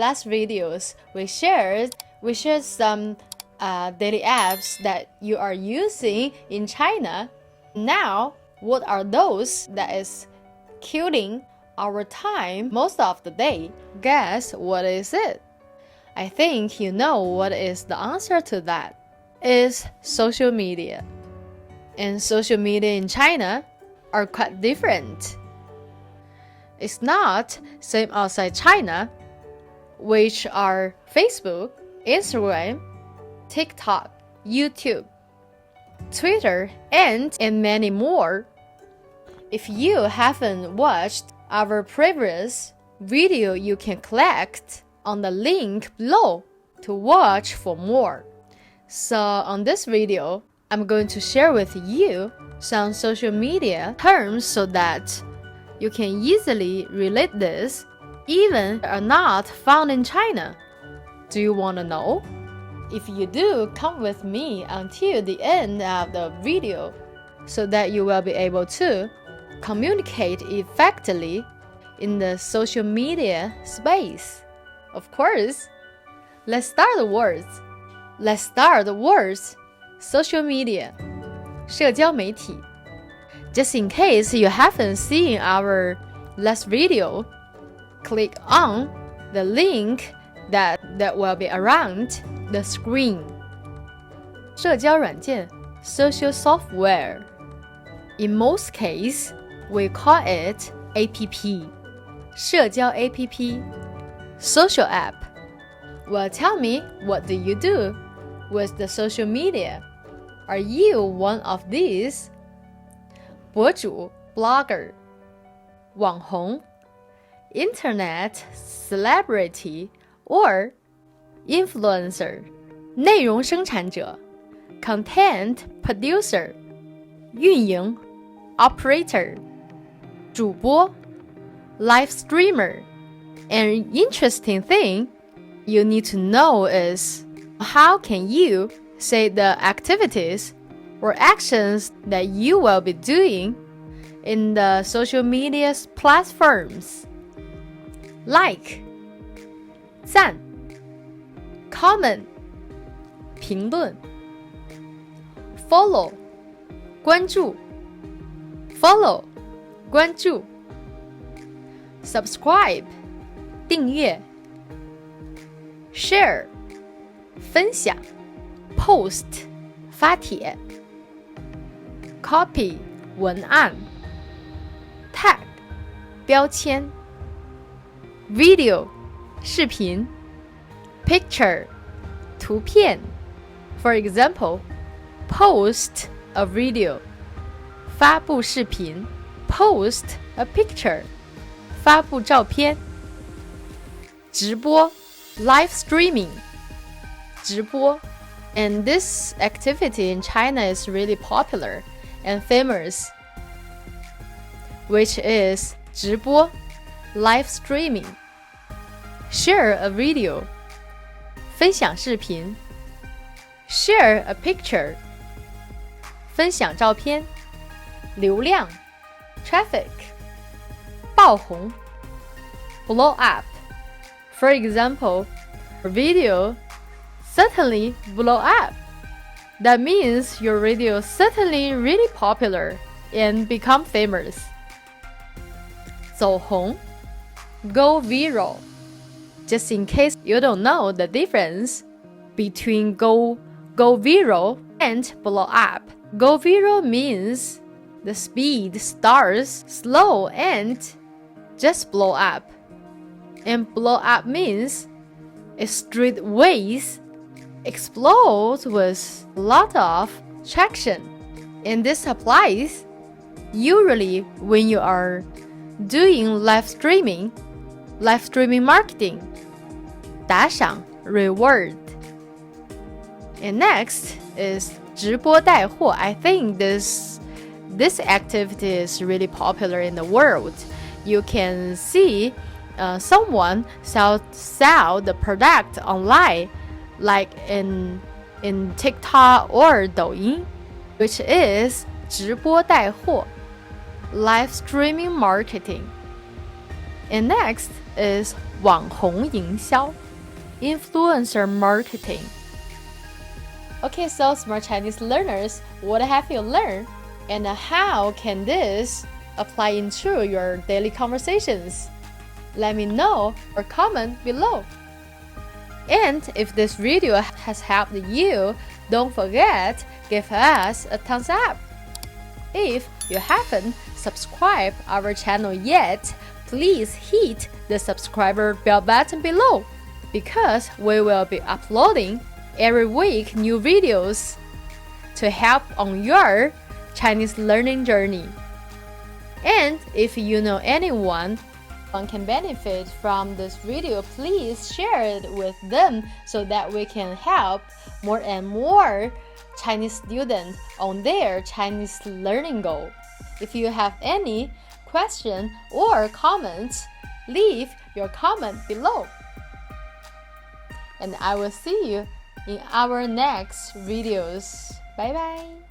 last videos, we shared some daily apps that you are using in China. Now, what are those that is killing our time most of the day? Guess what is it? I think you know what is the answer to that. It's social media. And social media in China are quite different. It's not same outside China, which are Facebook, Instagram, TikTok, YouTube, Twitter, and many more. If you haven't watched our previous video, you can click on the link below to watch for more. So on this video, I'm going to share with you some social media terms so that you can easily relate this, even are not found in China. Do you want to know? If you do, come with me until the end of the video so that you will be able to communicate effectively in the social media space. Of course, let's start the words. Social media, 社交媒体. Just in case you haven't seen our last video, click on the link that will be around the screen. 社交软件, social software. In most cases, we call it APP. 社交 APP, social app. Well, tell me, what do you do with the social media? Are you one of these? 博主 blogger, 网红 internet celebrity or influencer, 内容生产者 content producer, 运营 operator, 主播 live streamer. An interesting thing you need to know is how can you say the activities or actions that you will be doing in the social media platforms. Like, 赞 comment 评论 follow 关注 follow 关注 subscribe 订阅 share 分享 post 发帖 copy 文案 tag 标签 video 视频 picture 图片 For example, post a video 发布视频 post a picture 发布照片直播 live streaming 直播 And this activity in China is really popular and famous, which is 直播 live streaming. Share a video 分享视频 Share a picture 分享照片流量 traffic 爆红 blow up. For example, a video certainly blow up. That means your video certainly really popular and become famous. 走红 go viral. Just in case you don't know the difference between go viral and blow up. Go viral means the speed starts slow and just blow up. And blow up means it straightways explodes with a lot of traction. And this applies usually when you are doing live streaming marketing, 打赏 reward. And next is 直播带货. I think this activity is really popular in the world. You can see someone sell the product online, like in TikTok or 抖音, which is 直播带货 live streaming marketing. And next is 网红营销 influencer marketing. Okay, so smart Chinese learners, what have you learned? And how can this apply into your daily conversations? Let me know or comment below. And if this video has helped you, don't forget, give us a thumbs up. If you haven't subscribed our channel yet, please hit the subscriber bell button below, because we will be uploading every week new videos to help on your Chinese learning journey. And if you know anyone can benefit from this video, please share it with them so that we can help more and more Chinese students on their Chinese learning goal. If you have any question or comments, leave your comment below. And I will see you in our next videos. Bye bye.